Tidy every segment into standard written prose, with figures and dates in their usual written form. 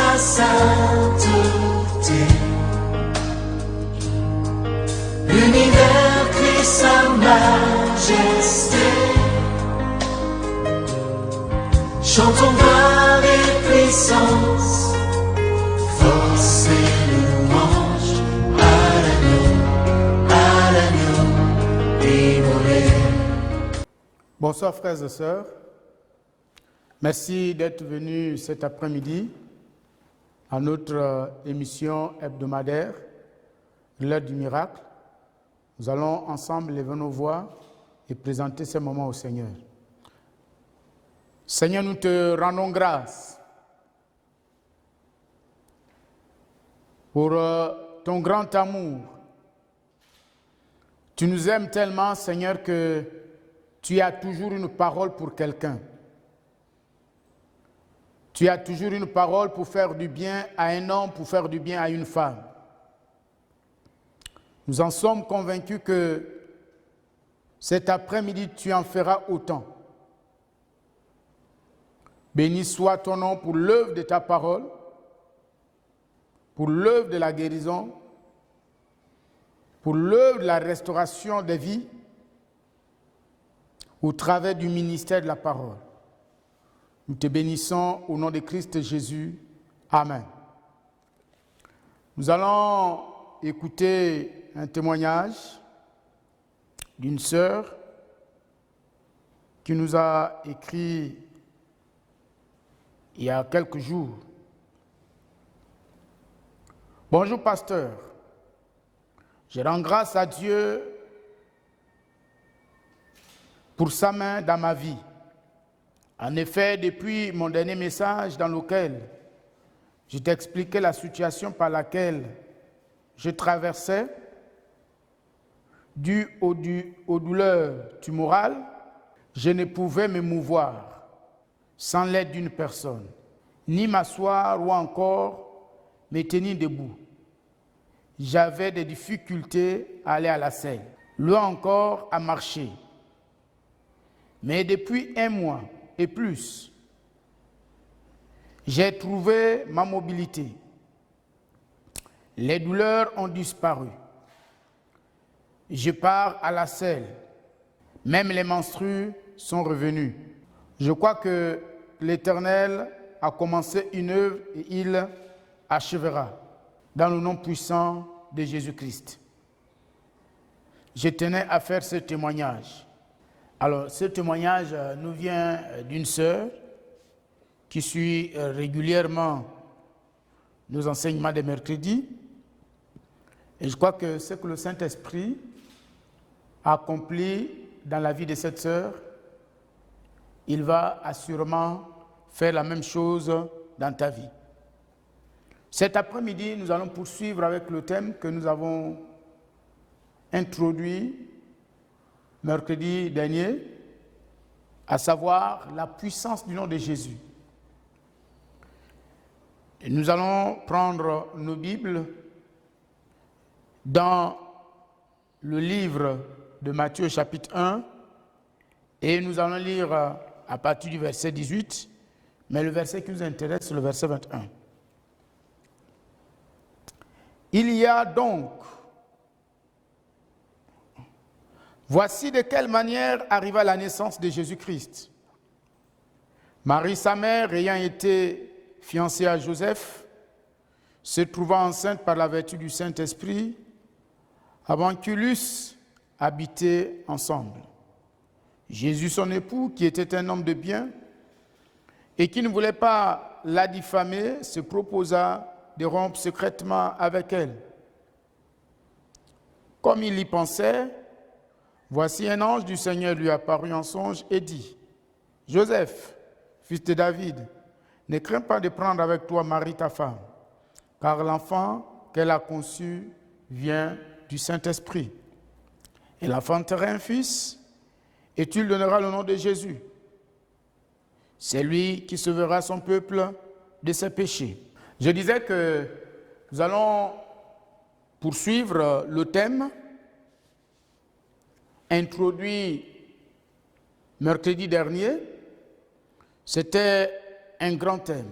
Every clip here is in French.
ta sainteté. L'univers crie sa majesté. Chantons gloire et puissance, force et louange à l'agneau immolé. Bonsoir frères et sœurs. Merci d'être venus cet après-midi à notre émission hebdomadaire, l'heure du miracle. Nous allons ensemble lever nos voix et présenter ce moment au Seigneur. Seigneur, nous te rendons grâce pour ton grand amour. Tu nous aimes tellement, Seigneur, que tu as toujours une parole pour quelqu'un. Tu as toujours une parole pour faire du bien à un homme, pour faire du bien à une femme. Nous en sommes convaincus que cet après-midi, tu en feras autant. Béni soit ton nom pour l'œuvre de ta parole, pour l'œuvre de la guérison, pour l'œuvre de la restauration des vies, au travers du ministère de la parole. Nous te bénissons au nom de Christ Jésus. Amen. Nous allons écouter un témoignage d'une sœur qui nous a écrit il y a quelques jours. Bonjour pasteur, je rends grâce à Dieu pour sa main dans ma vie. En effet, depuis mon dernier message dans lequel je t'expliquais la situation par laquelle je traversais, due aux douleurs tumorales, je ne pouvais me mouvoir sans l'aide d'une personne, ni m'asseoir ou encore me tenir debout. J'avais des difficultés à aller à la selle, loin encore à marcher. Mais depuis un mois et plus, j'ai trouvé ma mobilité. Les douleurs ont disparu. Je pars à la selle. Même les menstrues sont revenus. Je crois que l'Éternel a commencé une œuvre et il achèvera. Dans le nom puissant de Jésus-Christ. Je tenais à faire ce témoignage. Alors, ce témoignage nous vient d'une sœur qui suit régulièrement nos enseignements de mercredi. Et je crois que ce que le Saint-Esprit a accompli dans la vie de cette sœur, il va assurément faire la même chose dans ta vie. Cet après-midi, nous allons poursuivre avec le thème que nous avons introduit mercredi dernier, à savoir la puissance du nom de Jésus. Et nous allons prendre nos Bibles dans le livre de Matthieu chapitre 1 et nous allons lire à partir du verset 18, mais le verset qui nous intéresse, c'est le verset 21. Il y a donc, voici de quelle manière arriva la naissance de Jésus-Christ. Marie, sa mère, ayant été fiancée à Joseph, se trouva enceinte par la vertu du Saint-Esprit, avant qu'ils eussent habité ensemble. Jésus, son époux, qui était un homme de bien, et qui ne voulait pas la diffamer, se proposa de rompre secrètement avec elle. Comme il y pensait, voici un ange du Seigneur lui apparut en songe et dit, « Joseph, fils de David, ne crains pas de prendre avec toi Marie ta femme, car l'enfant qu'elle a conçu vient du Saint-Esprit. Elle enfantera un fils, et tu lui donneras le nom de Jésus. C'est lui qui sauvera son peuple de ses péchés. » Je disais que nous allons poursuivre le thème introduit mercredi dernier. C'était un grand thème.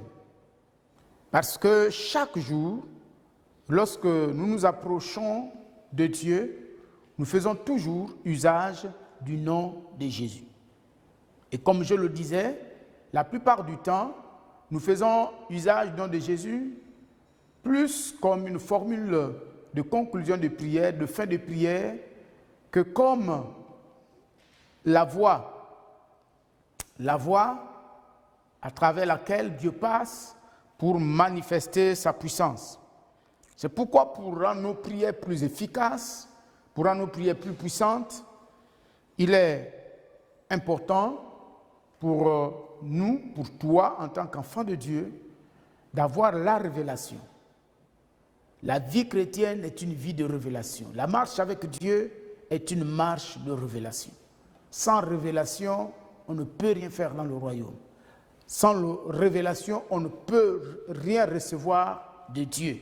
Parce que chaque jour, lorsque nous nous approchons de Dieu, nous faisons toujours usage du nom de Jésus. Et comme je le disais, la plupart du temps, nous faisons usage du nom de Jésus plus comme une formule de conclusion de prière, de fin de prière, que comme la voie à travers laquelle Dieu passe pour manifester sa puissance. C'est pourquoi pour rendre nos prières plus efficaces, pour rendre nos prières plus puissantes, il est important pour nous, pour toi en tant qu'enfant de Dieu, d'avoir la révélation. La vie chrétienne est une vie de révélation. La marche avec Dieu est une marche de révélation. Sans révélation, on ne peut rien faire dans le royaume. Sans révélation, on ne peut rien recevoir de Dieu.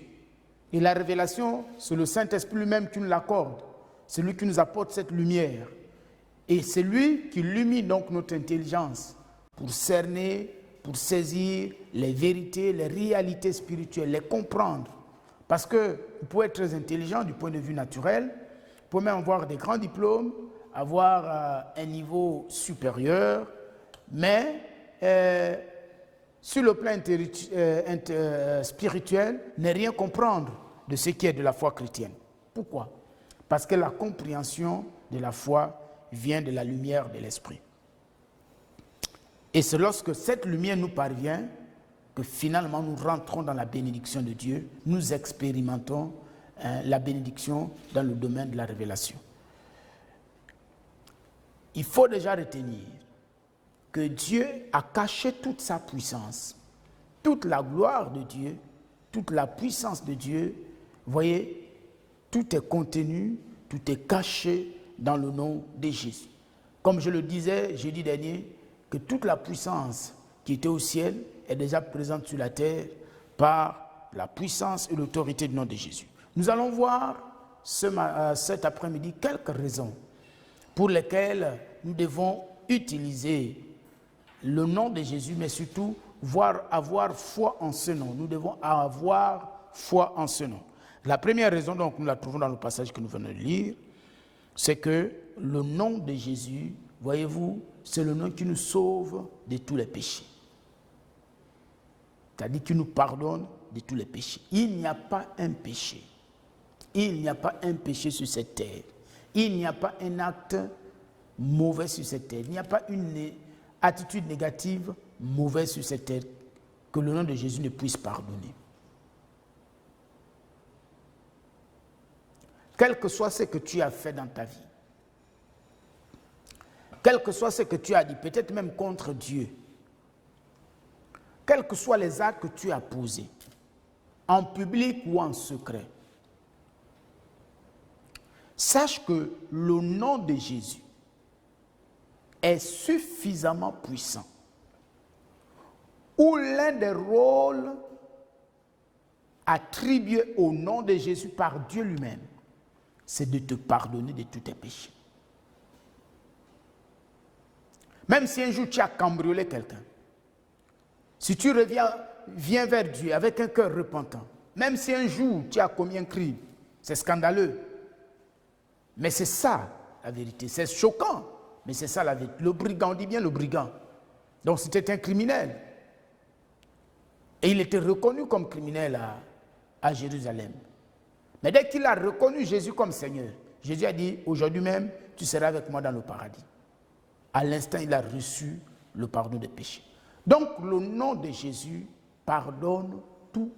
Et la révélation, c'est le Saint-Esprit lui-même qui nous l'accorde. C'est lui qui nous apporte cette lumière. Et c'est lui qui illumine donc notre intelligence pour cerner, pour saisir les vérités, les réalités spirituelles, les comprendre. Parce que vous pouvez être très intelligent du point de vue naturel, vous pouvez même avoir des grands diplômes, avoir un niveau supérieur, mais sur le plan spirituel, ne rien comprendre de ce qui est de la foi chrétienne. Pourquoi? Parce que la compréhension de la foi vient de la lumière de l'esprit. Et c'est lorsque cette lumière nous parvient que finalement nous rentrons dans la bénédiction de Dieu, nous expérimentons la bénédiction dans le domaine de la révélation. Il faut déjà retenir que Dieu a caché toute sa puissance, toute la gloire de Dieu, toute la puissance de Dieu. Vous voyez, tout est contenu, tout est caché dans le nom de Jésus. Comme je le disais jeudi dernier, que toute la puissance qui était au ciel est déjà présente sur la terre par la puissance et l'autorité du nom de Jésus. Nous allons voir cet après-midi quelques raisons pour lesquelles nous devons utiliser le nom de Jésus, mais surtout avoir foi en ce nom. Nous devons avoir foi en ce nom. La première raison, donc, nous la trouvons dans le passage que nous venons de lire, c'est que le nom de Jésus, voyez-vous, c'est le nom qui nous sauve de tous les péchés. C'est-à-dire qu'il nous pardonne de tous les péchés. Il n'y a pas un péché. Il n'y a pas un péché sur cette terre. Il n'y a pas un acte mauvais sur cette terre. Il n'y a pas une attitude négative mauvaise sur cette terre que le nom de Jésus ne puisse pardonner. Quel que soit ce que tu as fait dans ta vie, quel que soit ce que tu as dit, peut-être même contre Dieu, quels que soient les actes que tu as posés, en public ou en secret, sache que le nom de Jésus est suffisamment puissant, ou l'un des rôles attribués au nom de Jésus par Dieu lui-même, c'est de te pardonner de tous tes péchés. Même si un jour tu as cambriolé quelqu'un, si tu viens vers Dieu avec un cœur repentant, même si un jour tu as commis un crime, c'est scandaleux. Mais c'est ça la vérité. C'est choquant, mais c'est ça la vérité. Le brigand, on dit bien le brigand. Donc c'était un criminel. Et il était reconnu comme criminel à Jérusalem. Mais dès qu'il a reconnu Jésus comme Seigneur, Jésus a dit, aujourd'hui même, tu seras avec moi dans le paradis. À l'instant, il a reçu le pardon des péchés. Donc, le nom de Jésus pardonne tous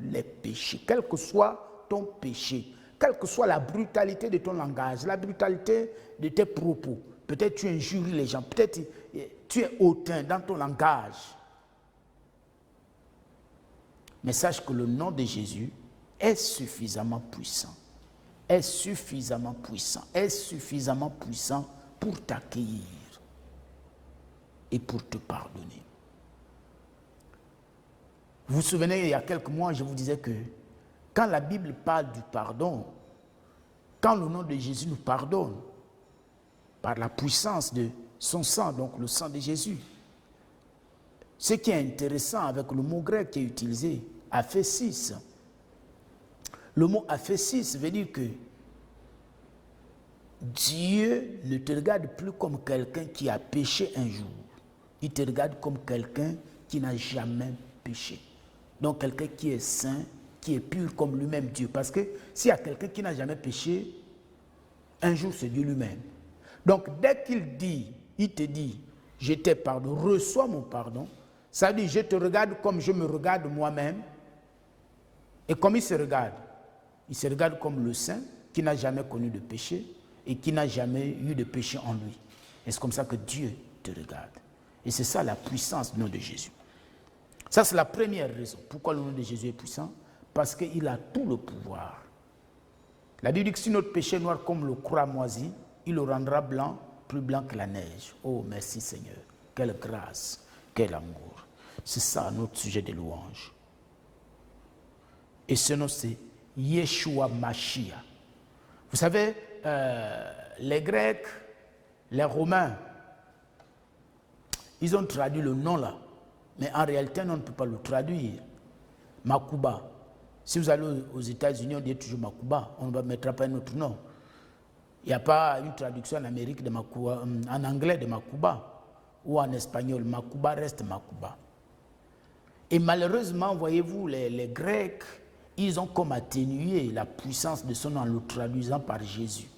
les péchés, quel que soit ton péché, quelle que soit la brutalité de ton langage, la brutalité de tes propos. Peut-être tu injuries les gens, peut-être tu es hautain dans ton langage. Mais sache que le nom de Jésus est suffisamment puissant, est suffisamment puissant, est suffisamment puissant pour t'accueillir et pour te pardonner. Vous vous souvenez, il y a quelques mois, je vous disais que quand la Bible parle du pardon, quand le nom de Jésus nous pardonne, par la puissance de son sang, donc le sang de Jésus, ce qui est intéressant avec le mot grec qui est utilisé, aphésis. Le mot aphésis veut dire que Dieu ne te regarde plus comme quelqu'un qui a péché un jour. Il te regarde comme quelqu'un qui n'a jamais péché. Donc quelqu'un qui est saint, qui est pur comme lui-même Dieu. Parce que s'il y a quelqu'un qui n'a jamais péché, un jour c'est Dieu lui-même. Donc dès qu'il dit, il te dit, je t'ai pardonné, reçois mon pardon, ça veut dire je te regarde comme je me regarde moi-même. Et comme il se regarde comme le saint qui n'a jamais connu de péché et qui n'a jamais eu de péché en lui. Et c'est comme ça que Dieu te regarde. Et c'est ça la puissance du nom de Jésus. Ça, c'est la première raison. Pourquoi le nom de Jésus est puissant? Parce qu'il a tout le pouvoir. La Bible dit que si notre péché est noir comme le croix moisi, il le rendra blanc, plus blanc que la neige. Oh, merci Seigneur. Quelle grâce, quel amour. C'est ça notre sujet de louange. Et ce nom, c'est Yeshua Mashiach. Vous savez, les Grecs, les Romains, ils ont traduit le nom là. Mais en réalité, on ne peut pas le traduire. Makuba. Si vous allez aux États-Unis, on dit toujours Makuba. On ne mettra pas un autre nom. Il n'y a pas une traduction en Amérique de Makuba, en anglais de Makuba ou en espagnol. Makuba reste Makuba. Et malheureusement, voyez-vous, les Grecs, ils ont comme atténué la puissance de son nom en le traduisant par Jésus.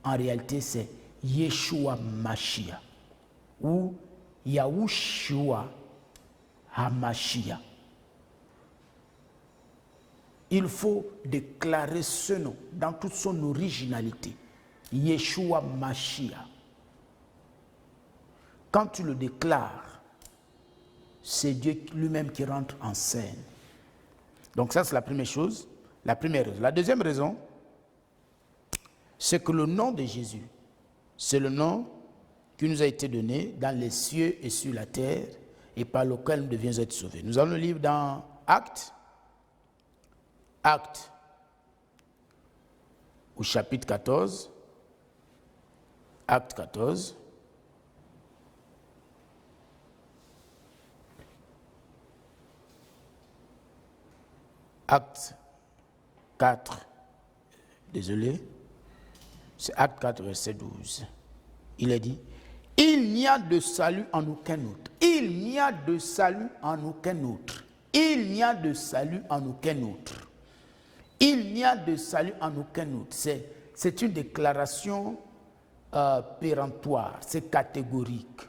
En réalité, c'est Yeshua Mashiach ou Yahushua HaMashiach. Il faut déclarer ce nom dans toute son originalité. Yeshua Mashiach. Quand tu le déclares, c'est Dieu lui-même qui rentre en scène. Donc ça, c'est la première chose, la première raison. La deuxième raison, c'est que le nom de Jésus, c'est le nom qui nous a été donné dans les cieux et sur la terre et par lequel nous devions être sauvés. Nous allons le lire dans Actes, au chapitre 14, Acte 14. Acte 4, désolé, c'est Acte 4, verset 12. Il est dit, il n'y a de salut en aucun autre. Il n'y a de salut en aucun autre. Il n'y a de salut en aucun autre. Il n'y a de salut en aucun autre. C'est une déclaration péremptoire, c'est catégorique.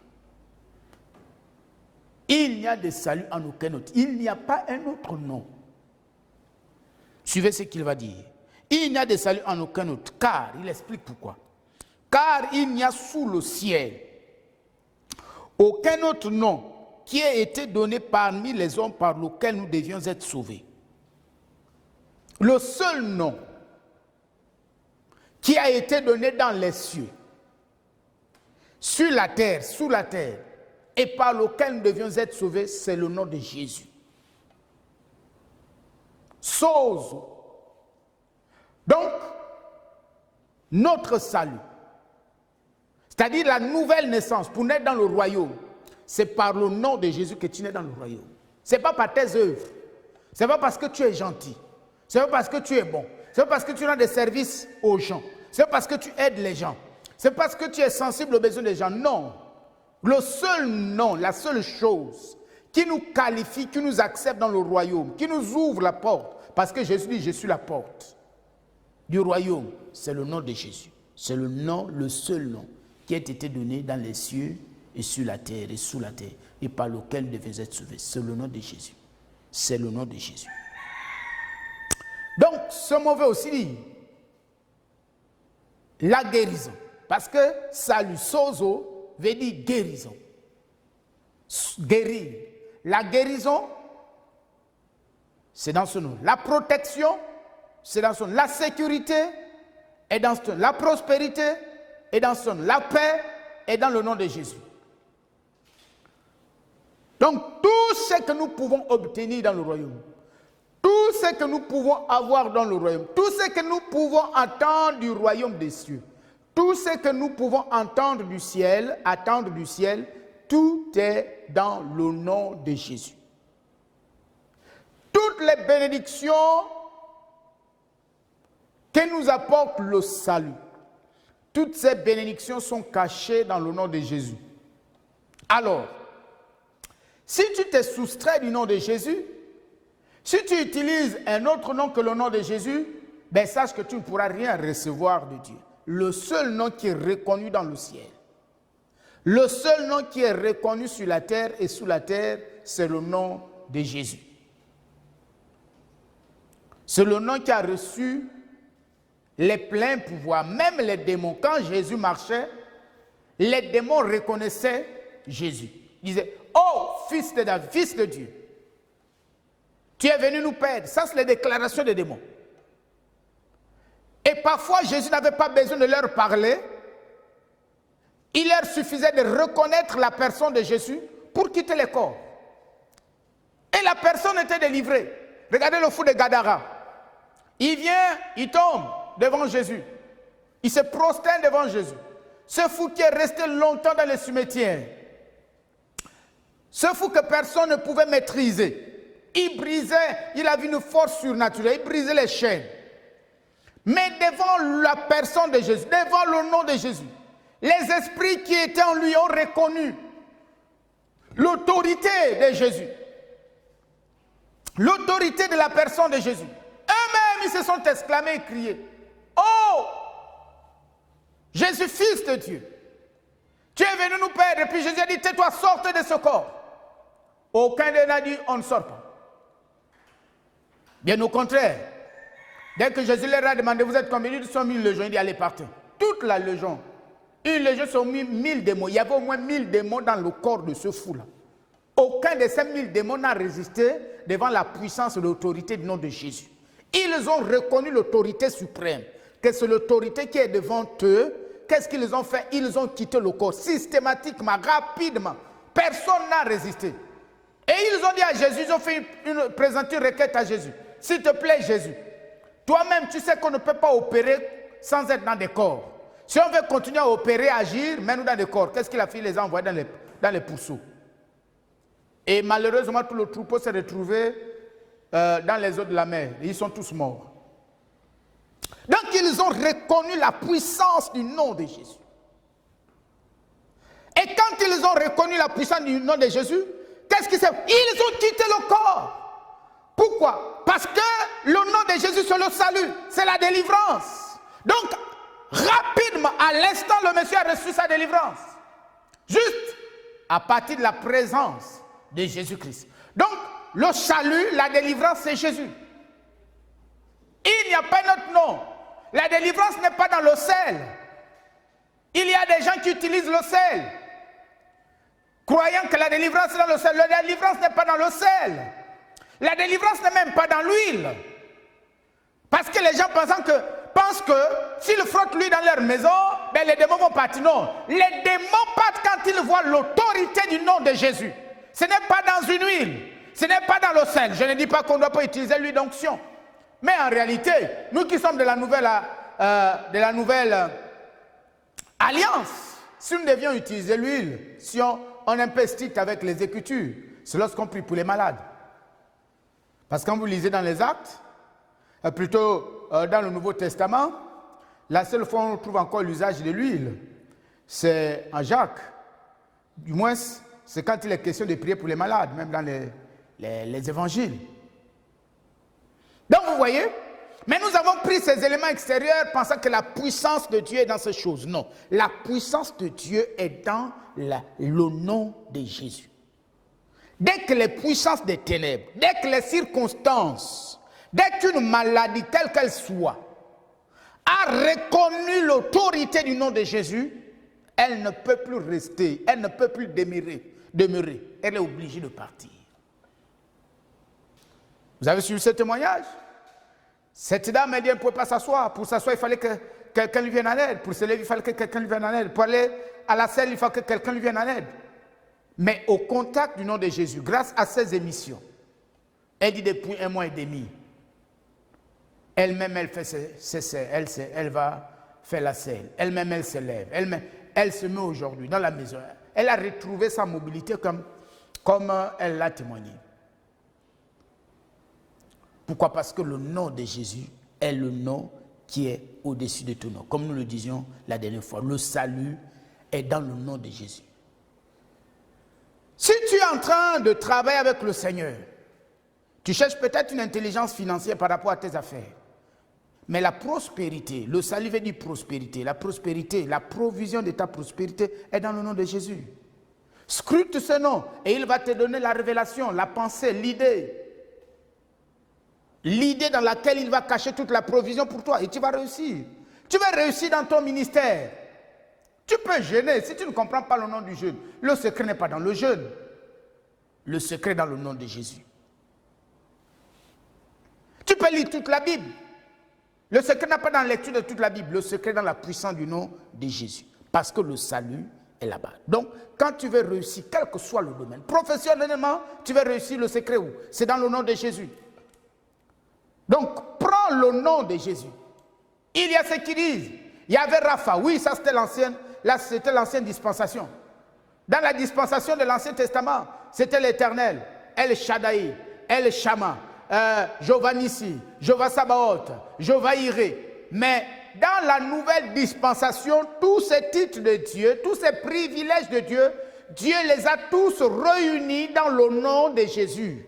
Il n'y a de salut en aucun autre. Il n'y a pas un autre nom. Suivez ce qu'il va dire. Il n'y a de salut en aucun autre, car, il explique pourquoi. Car il n'y a sous le ciel aucun autre nom qui ait été donné parmi les hommes par lequel nous devions être sauvés. Le seul nom qui a été donné dans les cieux, sur la terre, sous la terre, et par lequel nous devions être sauvés, c'est le nom de Jésus. Sozo. Donc, notre salut, c'est-à-dire la nouvelle naissance, pour naître dans le royaume, c'est par le nom de Jésus que tu nais dans le royaume. Ce n'est pas par tes œuvres. Ce n'est pas parce que tu es gentil. Ce n'est pas parce que tu es bon. Ce n'est pas parce que tu rends des services aux gens. Ce n'est pas parce que tu aides les gens. Ce n'est pas parce que tu es sensible aux besoins des gens. Non. Le seul nom, la seule chose qui nous qualifie, qui nous accepte dans le royaume, qui nous ouvre la porte, parce que Jésus dit, je suis la porte du royaume, c'est le nom de Jésus. C'est le nom, le seul nom qui a été donné dans les cieux et sur la terre et sous la terre et par lequel nous devions être sauvés. C'est le nom de Jésus. C'est le nom de Jésus. Donc, ce mot veut aussi dire la guérison. Parce que salut, sozo, veut dire guérison. Guérir. La guérison, c'est dans ce nom. La protection, c'est dans son nom. La sécurité est dans ce nom. La prospérité est dans son nom. La paix est dans le nom de Jésus. Donc, tout ce que nous pouvons obtenir dans le royaume, tout ce que nous pouvons avoir dans le royaume, tout ce que nous pouvons entendre du royaume des cieux, tout ce que nous pouvons entendre du ciel, attendre du ciel, tout est dans le nom de Jésus. Toute toutes les bénédictions que nous apporte le salut, toutes ces bénédictions sont cachées dans le nom de Jésus. Alors, si tu te soustrais du nom de Jésus, si tu utilises un autre nom que le nom de Jésus, ben sache que tu ne pourras rien recevoir de Dieu. Le seul nom qui est reconnu dans le ciel, le seul nom qui est reconnu sur la terre et sous la terre, c'est le nom de Jésus. C'est le nom qui a reçu les pleins pouvoirs. Même les démons, quand Jésus marchait, les démons reconnaissaient Jésus. Ils disaient, oh, fils de David, fils de Dieu, tu es venu nous perdre. Ça, c'est les déclarations des démons. Et parfois, Jésus n'avait pas besoin de leur parler. Il leur suffisait de reconnaître la personne de Jésus pour quitter les corps. Et la personne était délivrée. Regardez le fou de Gadara. Il vient, il tombe devant Jésus. Il se prosterne devant Jésus. Ce fou qui est resté longtemps dans les cimetières. Ce fou que personne ne pouvait maîtriser. Il brisait, il avait une force surnaturelle, il brisait les chaînes. Mais devant la personne de Jésus, devant le nom de Jésus, les esprits qui étaient en lui ont reconnu l'autorité de Jésus. L'autorité de la personne de Jésus. Eux-mêmes, ils se sont exclamés et criés, oh, Jésus, fils de Dieu, tu es venu nous perdre. Et puis Jésus a dit, tais-toi, sortez de ce corps. Aucun d'eux n'a dit, on ne sort pas. Bien au contraire, dès que Jésus leur a demandé, vous êtes combien? Ils sont 1000 légions, il dit, allez, partez. Toute la légion, une légion sont 1000 démons. Il y avait au moins 1000 démons dans le corps de ce fou-là. Aucun de ces 1000 démons n'a résisté devant la puissance et l'autorité du nom de Jésus. Ils ont reconnu l'autorité suprême, que c'est l'autorité qui est devant eux. Qu'est-ce qu'ils ont fait? Ils ont quitté le corps systématiquement, rapidement. Personne n'a résisté. Et ils ont dit à Jésus, ils ont fait présenté une requête à Jésus. S'il te plaît, Jésus, toi-même, tu sais qu'on ne peut pas opérer sans être dans des corps. Si on veut continuer à opérer, agir, mets-nous dans des corps. Qu'est-ce qu'il a fait? Il les a envoyés dans les pourceaux. Et malheureusement, tout le troupeau s'est retrouvé dans les eaux de la mer. Ils sont tous morts. Donc, ils ont reconnu la puissance du nom de Jésus. Et quand ils ont reconnu la puissance du nom de Jésus, qu'est-ce qui s'est fait? Ils ont quitté le corps. Pourquoi? Parce que le nom de Jésus, c'est le salut, c'est la délivrance. Donc, rapidement, à l'instant, le monsieur a reçu sa délivrance. Juste à partir de la présence de Jésus-Christ. Donc, le salut, la délivrance, c'est Jésus. Il n'y a pas d'autre nom. La délivrance n'est pas dans le sel. Il y a des gens qui utilisent le sel, croyant que la délivrance est dans le sel. La délivrance n'est pas dans le sel. La délivrance n'est même pas dans l'huile. Parce que les gens pensent que s'ils frottent l'huile dans leur maison, ben les démons vont partir. Non, les démons partent quand ils voient l'autorité du nom de Jésus. Ce n'est pas dans une huile, ce n'est pas dans le sel. Je ne dis pas qu'on ne doit pas utiliser l'huile d'onction. Mais en réalité, nous qui sommes de la nouvelle alliance, si nous devions utiliser l'huile, si on investit avec les Écritures, c'est lorsqu'on prie pour les malades. Parce que quand vous lisez dans les Actes, plutôt dans le Nouveau Testament, la seule fois où on trouve encore l'usage de l'huile, c'est en Jacques. Du moins, c'est quand il est question de prier pour les malades, même dans les évangiles. Donc vous voyez, mais nous avons pris ces éléments extérieurs pensant que la puissance de Dieu est dans ces choses. Non, la puissance de Dieu est dans le nom de Jésus. Dès que les puissances des ténèbres, dès que les circonstances, dès qu'une maladie, quelle qu'elle soit, a reconnu l'autorité du nom de Jésus, elle ne peut plus rester, elle ne peut plus demeurer. Elle est obligée de partir. Vous avez suivi ce témoignage? Cette dame, elle dit, elle ne pouvait pas s'asseoir. Pour s'asseoir, il fallait que quelqu'un lui vienne en aide. Pour se lever, il fallait que quelqu'un lui vienne en aide. Pour aller à la selle, il fallait que quelqu'un lui vienne en aide. Mais au contact du nom de Jésus, grâce à ses émissions, elle dit depuis 1 mois et demi, elle-même, elle fait elle va faire la selle. Elle-même, elle se lève. Elle se met aujourd'hui dans la maison. Elle a retrouvé sa mobilité comme elle l'a témoigné. Pourquoi? Parce que le nom de Jésus est le nom qui est au-dessus de tout nom. Comme nous le disions la dernière fois, le salut est dans le nom de Jésus. Si tu es en train de travailler avec le Seigneur, tu cherches peut-être une intelligence financière par rapport à tes affaires. Mais la prospérité, le salut veut dire prospérité. La prospérité, la provision de ta prospérité est dans le nom de Jésus. Scrute ce nom et il va te donner la révélation, la pensée, l'idée. L'idée dans laquelle il va cacher toute la provision pour toi et tu vas réussir. Tu vas réussir dans ton ministère. Tu peux jeûner si tu ne comprends pas le nom du jeûne. Le secret n'est pas dans le jeûne. Le secret est dans le nom de Jésus. Tu peux lire toute la Bible. Le secret n'est pas dans la lecture de toute la Bible. Le secret est dans la puissance du nom de Jésus. Parce que le salut est là-bas. Donc, quand tu veux réussir, quel que soit le domaine, professionnellement, tu veux réussir, le secret où? C'est dans le nom de Jésus. Donc, prends le nom de Jésus. Il y a ceux qui disent, il y avait Rapha. Oui, ça c'était l'ancienne dispensation. Dans la dispensation de l'Ancien Testament, c'était l'Éternel, El Shaddai, El Shammah, Jéhovah Nissi, Jéhovah Sabaoth, Jéhovah Iré. Mais dans la nouvelle dispensation, tous ces titres de Dieu, tous ces privilèges de Dieu, Dieu les a tous réunis dans le nom de Jésus.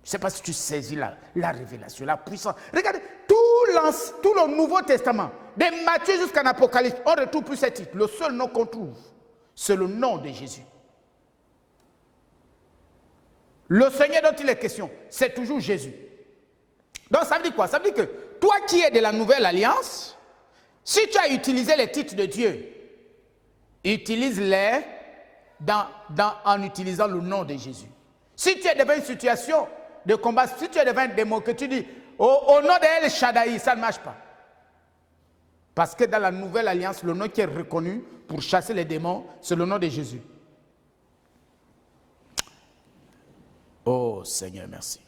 Je ne sais pas si tu saisis la révélation, la puissance. Regardez, tout le Nouveau Testament, de Matthieu jusqu'en Apocalypse, on ne retrouve plus ces titres. Le seul nom qu'on trouve, c'est le nom de Jésus. Le Seigneur dont il est question, c'est toujours Jésus. Donc ça veut dire quoi? Ça veut dire que toi qui es de la nouvelle alliance, si tu as utilisé les titres de Dieu, utilise-les en utilisant le nom de Jésus. Si tu es devant une situation de combat, si tu es devant un démon, que tu dis au nom de El Shaddai, ça ne marche pas. Parce que dans la nouvelle alliance, le nom qui est reconnu pour chasser les démons, c'est le nom de Jésus. Oh Seigneur, merci.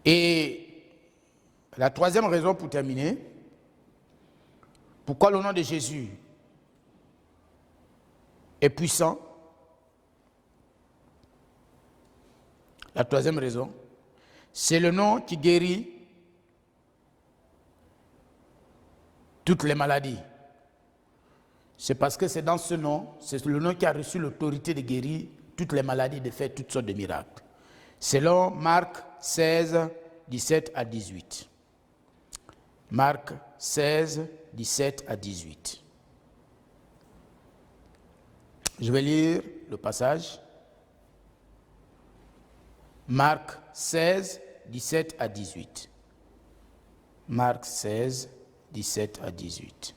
Et la troisième raison pour terminer, pourquoi le nom de Jésus est puissant. La troisième raison, c'est le nom qui guérit toutes les maladies. C'est parce que c'est dans ce nom, c'est le nom qui a reçu l'autorité de guérir toutes les maladies, de faire toutes sortes de miracles. Selon Marc 16, 17 à 18. Marc 16, 17 à 18. Je vais lire le passage. Marc 16, 17 à 18. Marc 16, 17 à 18.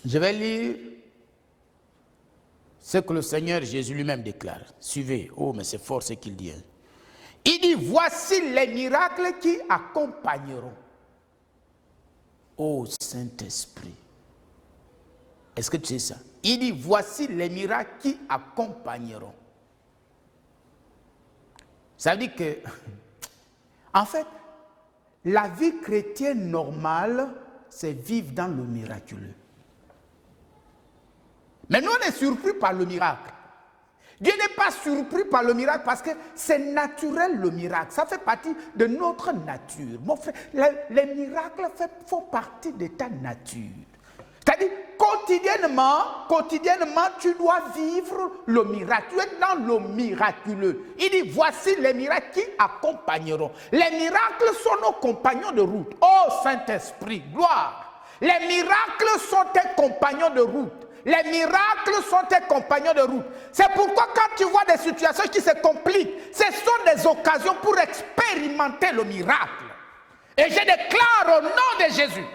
Je vais lire ce que le Seigneur Jésus lui-même déclare. Suivez. Oh, mais c'est fort ce qu'il dit. Il dit, voici les miracles qui accompagneront. Oh Saint-Esprit. Est-ce que tu sais ça? Il dit, voici les miracles qui accompagneront. Ça veut dire que, en fait, la vie chrétienne normale, c'est vivre dans le miraculeux. Mais nous, on est surpris par le miracle. Dieu n'est pas surpris par le miracle parce que c'est naturel le miracle. Ça fait partie de notre nature. Mon frère, les miracles font partie de ta nature. C'est-à-dire, quotidiennement, tu dois vivre le miracle. Tu es dans le miraculeux. Il dit, voici les miracles qui accompagneront. Les miracles sont nos compagnons de route. Oh Saint-Esprit, gloire. Les miracles sont tes compagnons de route. Les miracles sont tes compagnons de route. C'est pourquoi quand tu vois des situations qui se compliquent, ce sont des occasions pour expérimenter le miracle. Et je déclare au nom de Jésus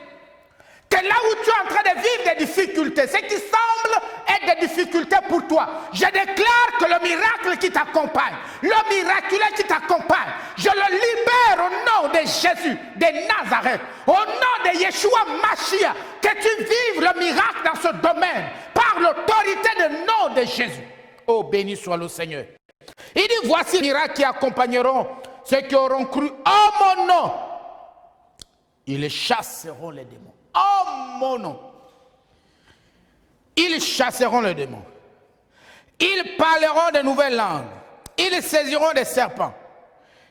que là où tu es en train de vivre des difficultés, ce qui semble être des difficultés pour toi, je déclare que le miracle qui t'accompagne, le miraculeux qui t'accompagne, je le libère au nom de Jésus de Nazareth, au nom de Yeshua Mashiach, que tu vives le miracle dans ce domaine par l'autorité du nom de Jésus. Oh, béni soit le Seigneur. Il dit, voici les miracles qui accompagneront ceux qui auront cru en mon nom. Ils chasseront les démons. Oh mon nom! Ils chasseront les démons. Ils parleront de nouvelles langues. Ils saisiront des serpents.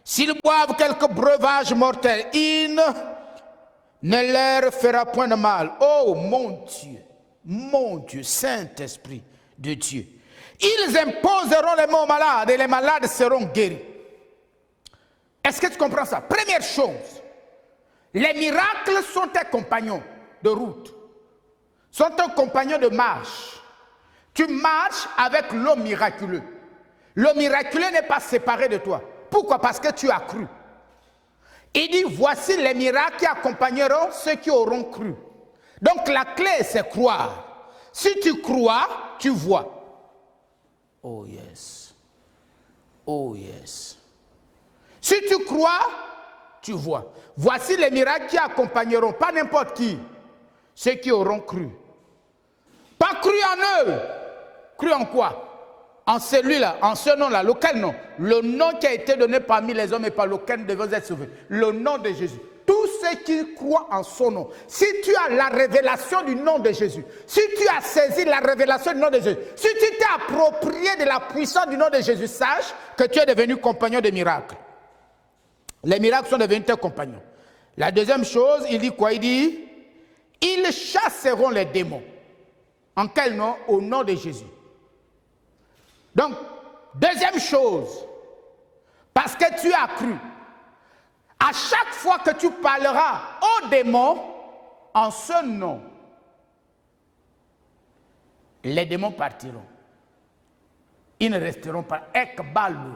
S'ils boivent quelques breuvages mortels, il ne leur fera point de mal. Oh mon Dieu, Saint-Esprit de Dieu. Ils imposeront les mots aux malades et les malades seront guéris. Est-ce que tu comprends ça? Première chose, les miracles sont tes compagnons de route, sont tes compagnons de marche. Tu marches avec l'homme miraculeux. Le miraculeux n'est pas séparé de toi. Pourquoi? Parce que tu as cru. Il dit, voici les miracles qui accompagneront ceux qui auront cru. Donc la clé, c'est croire. Si tu crois, tu vois. Oh yes. Oh yes. Si tu crois, tu vois. Voici les miracles qui accompagneront, pas n'importe qui, ceux qui auront cru. Pas cru en eux. Cru en quoi? En celui-là, en ce nom-là, lequel nom? Le nom qui a été donné parmi les hommes et par lequel nous devons être sauvés. Le nom de Jésus. Tous ceux qui croient en son nom. Si tu as la révélation du nom de Jésus, si tu as saisi la révélation du nom de Jésus, si tu t'es approprié de la puissance du nom de Jésus, sache que tu es devenu compagnon des miracles. Les miracles sont devenus tes compagnons. La deuxième chose, il dit quoi? Il dit, ils chasseront les démons. En quel nom? Au nom de Jésus. Donc, deuxième chose, parce que tu as cru, à chaque fois que tu parleras aux démons en ce nom, les démons partiront. Ils ne resteront pas. Ekbalo.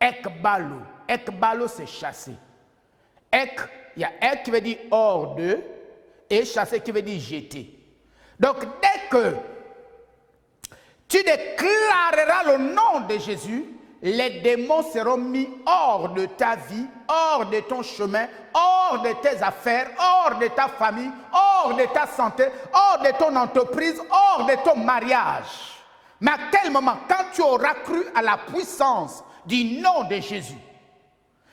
Ekbalo. Ekbalo, c'est chasser. Ek, il y a ek qui veut dire hors de, et chasser qui veut dire jeter. Donc, dès que tu déclareras le nom de Jésus, les démons seront mis hors de ta vie, hors de ton chemin, hors de tes affaires, hors de ta famille, hors de ta santé, hors de ton entreprise, hors de ton mariage. Mais à quel moment? Quand tu auras cru à la puissance du nom de Jésus,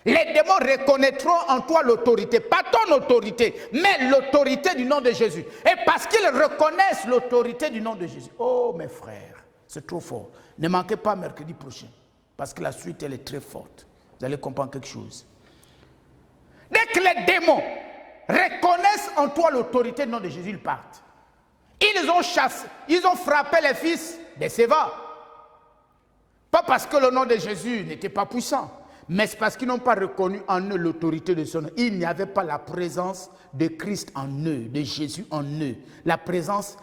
les démons reconnaîtront en toi l'autorité, pas ton autorité, mais l'autorité du nom de Jésus. Et parce qu'ils reconnaissent l'autorité du nom de Jésus. Oh mes frères, c'est trop fort. Ne manquez pas mercredi prochain, parce que la suite elle est très forte. Vous allez comprendre quelque chose. Dès que les démons reconnaissent en toi l'autorité du nom de Jésus, ils partent. Ils ont chassé, ils ont frappé les fils de Séva. Pas parce que le nom de Jésus n'était pas puissant, mais c'est parce qu'ils n'ont pas reconnu en eux l'autorité de son nom. Il n'y avait pas la présence de Christ en eux, de Jésus en eux. La présence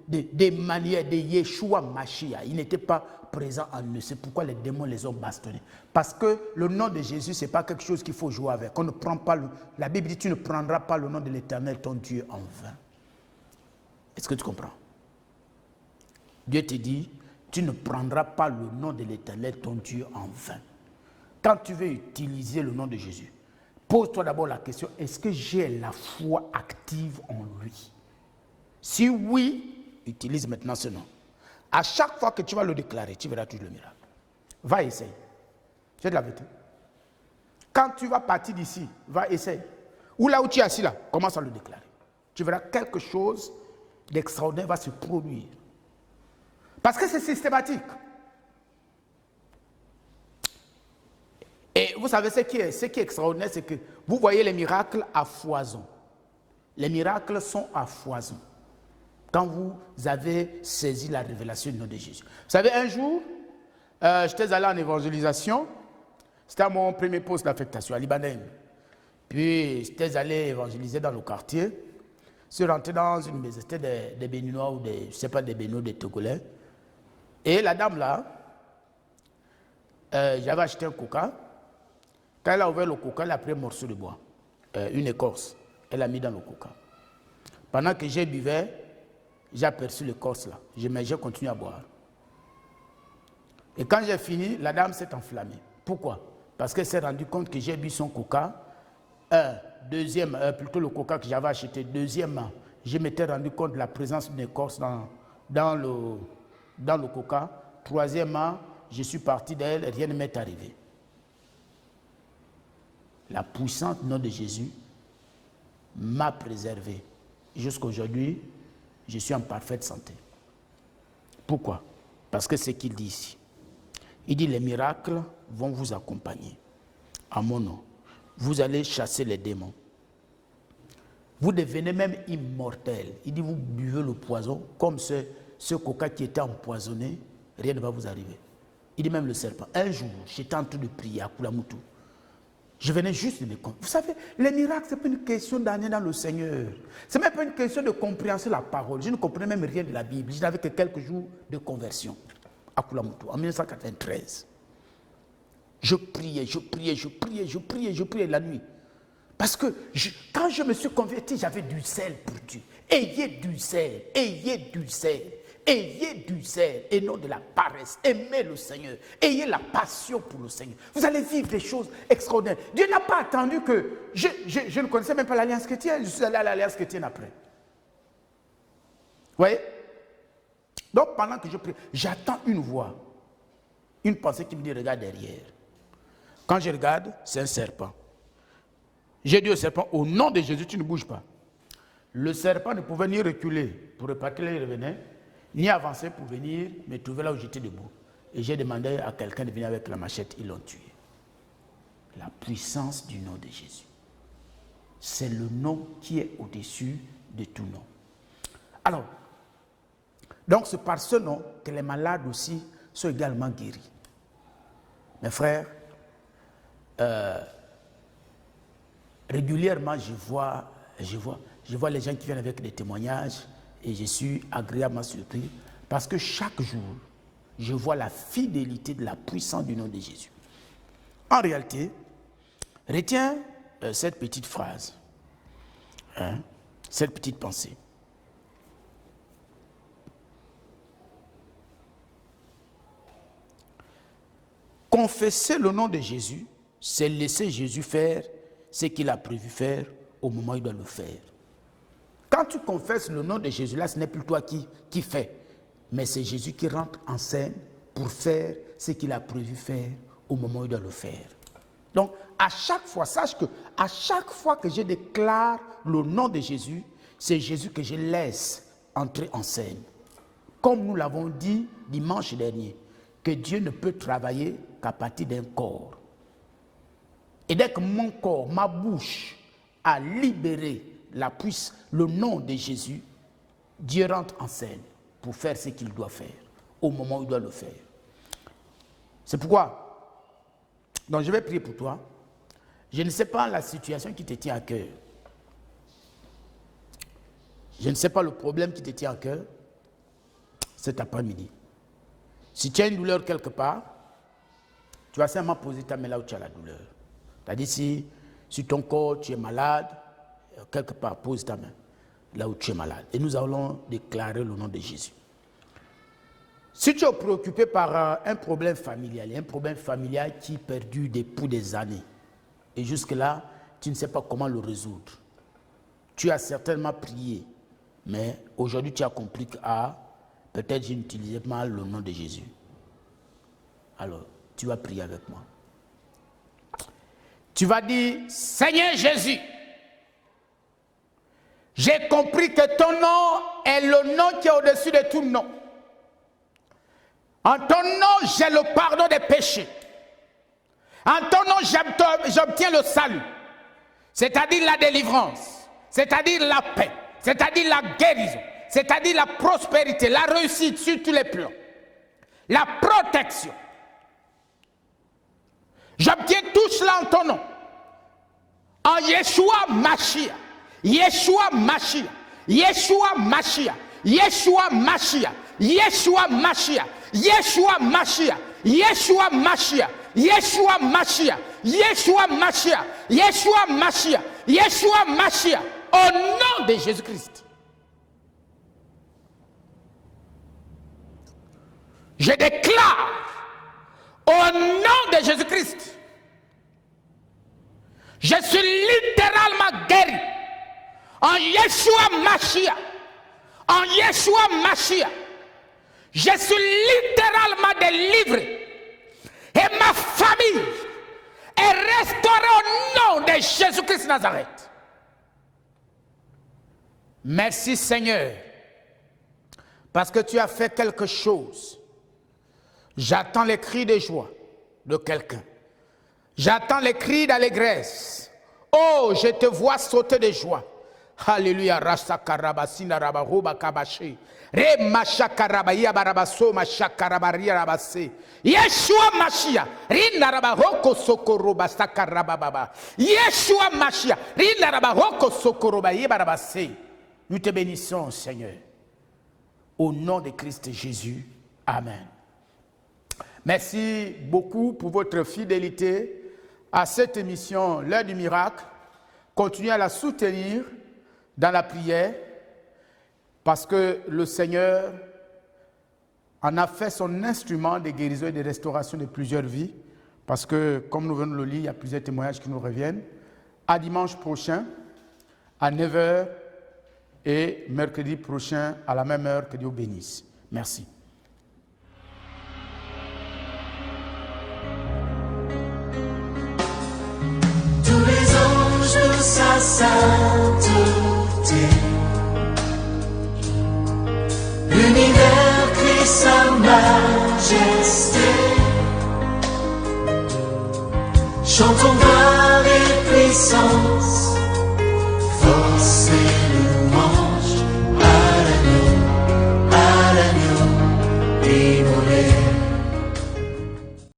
d'Emmanuel, de Yeshua Mashiach. Il n'était pas présent en eux. C'est pourquoi les démons les ont bastonnés. Parce que le nom de Jésus, ce n'est pas quelque chose qu'il faut jouer avec. On ne prend pas la Bible dit, tu ne prendras pas le nom de l'Éternel, ton Dieu, en vain. Est-ce que tu comprends? Dieu te dit, tu ne prendras pas le nom de l'Éternel, ton Dieu, en vain. Quand tu veux utiliser le nom de Jésus, pose-toi d'abord la question, est-ce que j'ai la foi active en lui? Si oui, utilise maintenant ce nom. À chaque fois que tu vas le déclarer, tu verras toujours le miracle. Va essayer. C'est de la vérité. Quand tu vas partir d'ici, va essayer. Ou là où tu es assis là, commence à le déclarer. Tu verras quelque chose d'extraordinaire va se produire. Parce que c'est systématique. Et vous savez ce qui est extraordinaire, c'est que vous voyez les miracles à foison. Les miracles sont à foison. Quand vous avez saisi la révélation du nom de Jésus. Vous savez, un jour, j'étais allé en évangélisation. C'était à mon premier poste d'affectation à Libanon. Puis, j'étais allé évangéliser dans le quartier. Je suis rentré dans une maison, c'était des Béninois ou des, je ne sais pas, des Béninois, des Togolais. Et la dame là, j'avais acheté un coca. Quand elle a ouvert le coca, elle a pris un morceau de bois, une écorce. Elle a mis dans le coca. Pendant que j'ai buvais, j'ai aperçu l'écorce là. J'ai continué à boire. Et quand j'ai fini, la dame s'est enflammée. Pourquoi? Parce qu'elle s'est rendue compte que j'ai bu son coca. Plutôt le coca que j'avais acheté. Deuxièmement, je m'étais rendu compte de la présence d'une écorce dans le coca. Troisièmement, je suis parti d'elle, rien ne m'est arrivé. La puissance du nom de Jésus m'a préservé. Jusqu'à aujourd'hui, je suis en parfaite santé. Pourquoi? Parce que c'est ce qu'il dit ici. Il dit, les miracles vont vous accompagner. À mon nom, vous allez chasser les démons. Vous devenez même immortel. Il dit, vous buvez le poison, comme ce coca qui était empoisonné, rien ne va vous arriver. Il dit même le serpent. Un jour, j'étais en train de prier à Kulamutu. Je venais juste de me comprendre. Vous savez, les miracles, ce n'est pas une question d'année dans le Seigneur. Ce n'est même pas une question de compréhension de la parole. Je ne comprenais même rien de la Bible. Je n'avais que quelques jours de conversion à Kulamutu, en 1993. Je priais la nuit. Parce que quand je me suis converti, j'avais du zèle pour Dieu. Ayez du zèle, ayez du zèle, ayez du zèle et non de la paresse. Aimez le Seigneur, ayez la passion pour le Seigneur. Vous allez vivre des choses extraordinaires. Dieu n'a pas attendu que... Je ne connaissais même pas l'Alliance chrétienne, je suis allé à l'Alliance chrétienne après. Vous voyez? Donc pendant que je prie, j'attends une voix, une pensée qui me dit, regarde derrière. Quand je regarde, c'est un serpent. J'ai dit au serpent, au nom de Jésus, tu ne bouges pas. Le serpent ne pouvait ni reculer pour repartir là où il revenait, ni avancer pour venir me trouver là où j'étais debout. Et j'ai demandé à quelqu'un de venir avec la machette, ils l'ont tué. La puissance du nom de Jésus. C'est le nom qui est au-dessus de tout nom. Alors, donc c'est par ce nom que les malades aussi sont également guéris. Mes frères, régulièrement, je vois les gens qui viennent avec des témoignages et je suis agréablement surpris parce que chaque jour, je vois la fidélité de la puissance du nom de Jésus. En réalité, retiens cette petite phrase, cette petite pensée. Confesser le nom de Jésus, c'est laisser Jésus faire ce qu'il a prévu faire au moment où il doit le faire. Quand tu confesses le nom de Jésus, là, ce n'est plus toi qui fais, mais c'est Jésus qui rentre en scène pour faire ce qu'il a prévu faire au moment où il doit le faire. Donc, à chaque fois, sache que à chaque fois que je déclare le nom de Jésus, c'est Jésus que je laisse entrer en scène. Comme nous l'avons dit dimanche dernier, que Dieu ne peut travailler qu'à partir d'un corps. Et dès que mon corps, ma bouche a libéré le nom de Jésus, Dieu rentre en scène pour faire ce qu'il doit faire, au moment où il doit le faire. C'est pourquoi, donc je vais prier pour toi. Je ne sais pas la situation qui te tient à cœur. Je ne sais pas le problème qui te tient à cœur cet après-midi. Si tu as une douleur quelque part, tu vas seulement poser ta main là où tu as la douleur. C'est-à-dire si ton corps, tu es malade, quelque part, pose ta main là où tu es malade. Et nous allons déclarer le nom de Jésus. Si tu es préoccupé par un problème familial qui perdure depuis des années, et jusque-là, tu ne sais pas comment le résoudre, tu as certainement prié, mais aujourd'hui tu as compris que peut-être j'ai utilisé mal le nom de Jésus. Alors, tu vas prier avec moi. Tu vas dire, Seigneur Jésus, j'ai compris que ton nom est le nom qui est au-dessus de tout nom. En ton nom, j'ai le pardon des péchés. En ton nom, j'obtiens le salut. C'est-à-dire la délivrance, c'est-à-dire la paix, c'est-à-dire la guérison, c'est-à-dire la prospérité, la réussite sur tous les plans, la protection. J'obtiens tout cela en ton nom. En Yeshua Mashiach. Yeshua Mashiach. Yeshua Mashiach. Yeshua Mashiach. Yeshua Mashiach. Yeshua Mashiach. Yeshua Mashiach. Yeshua Mashiach. Yeshua Mashiach. Yeshua Mashiach. Yeshua Mashiach. Au nom de Jésus-Christ. Je déclare au nom de Jésus-Christ, je suis littéralement guéri. En Yeshua Mashiach. En Yeshua Mashiach. Je suis littéralement délivré. Et ma famille est restaurée au nom de Jésus-Christ Nazareth. Merci Seigneur, parce que tu as fait quelque chose. J'attends les cris de joie de quelqu'un. J'attends les cris d'allégresse. Oh, je te vois sauter de joie. Alléluia. Rasakarabasina rabaruba kabashi. Re mashakarabaia barabaso mashakarabaria rabase. Yeshua Mashia. Rina rabaroko sokoroba sakarababa. Yeshua Mashia. Rina rabaroko sokoroba yebarabase. Nous te bénissons, Seigneur. Au nom de Christ Jésus. Amen. Merci beaucoup pour votre fidélité à cette émission, l'heure du miracle. Continuez à la soutenir dans la prière parce que le Seigneur en a fait son instrument de guérison et de restauration de plusieurs vies. Parce que, comme nous venons de le lire, il y a plusieurs témoignages qui nous reviennent. À dimanche prochain, à 9h et mercredi prochain, à la même heure, que Dieu bénisse. Merci. Tous les anges de sa sainteté, l'univers crie sa majesté. Chantons gloire et puissance